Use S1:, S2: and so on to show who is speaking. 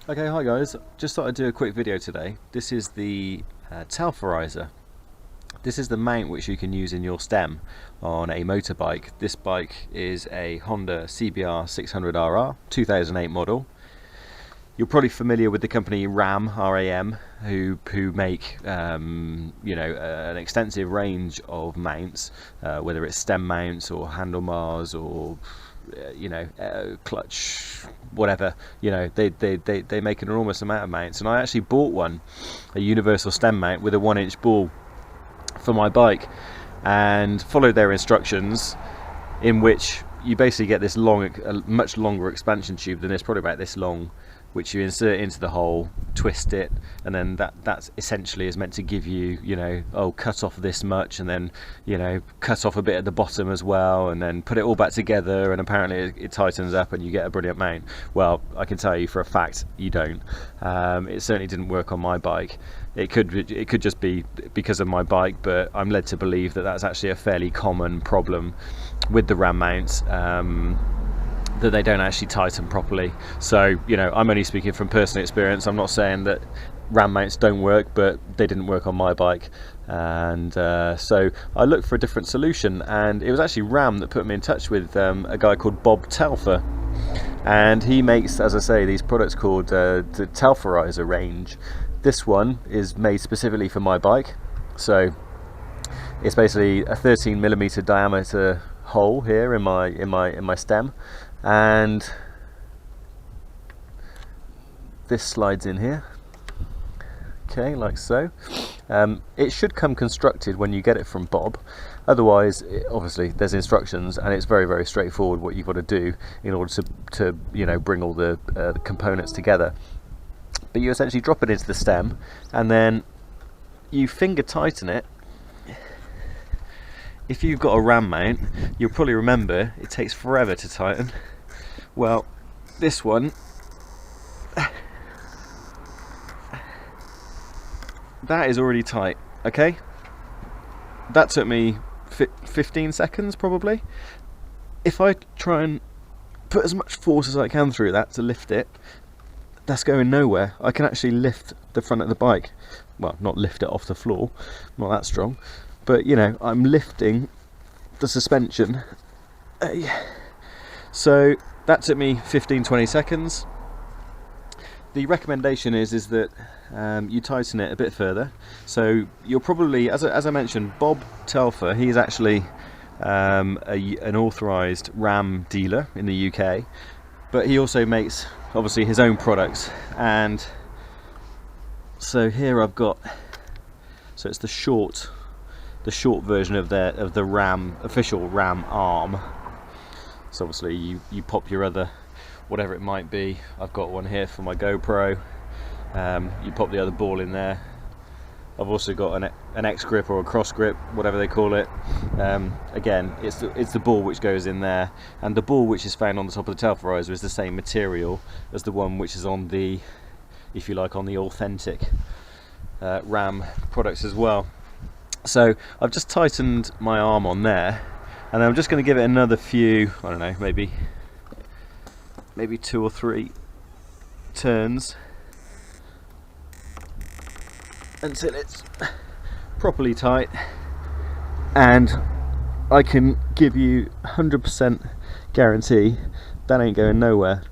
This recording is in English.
S1: Okay, hi guys. Just thought I'd do a quick video today. This is the Telferizer. This is the mount which you can use in your stem on a motorbike. This bike is a Honda CBR 600RR 2008 model. You're probably familiar with the company RAM, who make an extensive range of mounts, whether it's stem mounts or handlebars or clutch, whatever. They make an enormous amount of mounts, and I actually bought one, a universal stem mount with a 1-inch ball for my bike, and followed their instructions, in which you basically get this much longer expansion tube than this, probably about this long, which you insert into the hole, twist it, and then that's essentially is meant to give you, cut off this much, and then cut off a bit at the bottom as well, and then put it all back together, and apparently it tightens up and you get a brilliant mount. Well, I can tell you for a fact you don't. It certainly didn't work on my bike. It could just be because of my bike, but I'm led to believe that that's actually a fairly common problem with the RAM mounts, that they don't actually tighten properly. So I'm only speaking from personal experience. I'm not saying that RAM mounts don't work, but they didn't work on my bike, and so I looked for a different solution, and it was actually RAM that put me in touch with a guy called Bob Telfer, and he makes, as I say, these products called the Telferizer range. This one is made specifically for my bike, so it's basically a 13mm diameter hole here in my stem, and this slides in here, okay, like so. It should come constructed when you get it from Bob. Otherwise, obviously there's instructions, and it's very, very straightforward what you've got to do in order to bring all the components together. But you essentially drop it into the stem, and then you finger tighten it. If you've got a RAM mount, you'll probably remember it takes forever to tighten. Well, this one, that is already tight, okay? That took me 15 seconds probably. If I try and put as much force as I can through that to lift it, that's going nowhere. I can actually lift the front of the bike. Well, not lift it off the floor, not that strong, but I'm lifting the suspension. So that took me 15-20 seconds. The recommendation is that you tighten it a bit further. So you're probably, as I mentioned, Bob Telfer, he's actually an authorised RAM dealer in the UK, but he also makes obviously his own products. And so here I've got, so it's the short version of the RAM, official RAM arm. So obviously you pop your other, whatever it might be. I've got one here for my GoPro. You pop the other ball in there. I've also got an X grip or a cross grip, whatever they call it. Again, it's the ball which goes in there, and the ball which is found on the top of the Telferizer is the same material as the one which is on the, if you like, on the authentic RAM products as well. So I've just tightened my arm on there, and I'm just going to give it another few, I don't know, maybe 2 or 3 turns until it's properly tight, and I can give you 100% guarantee that ain't going nowhere.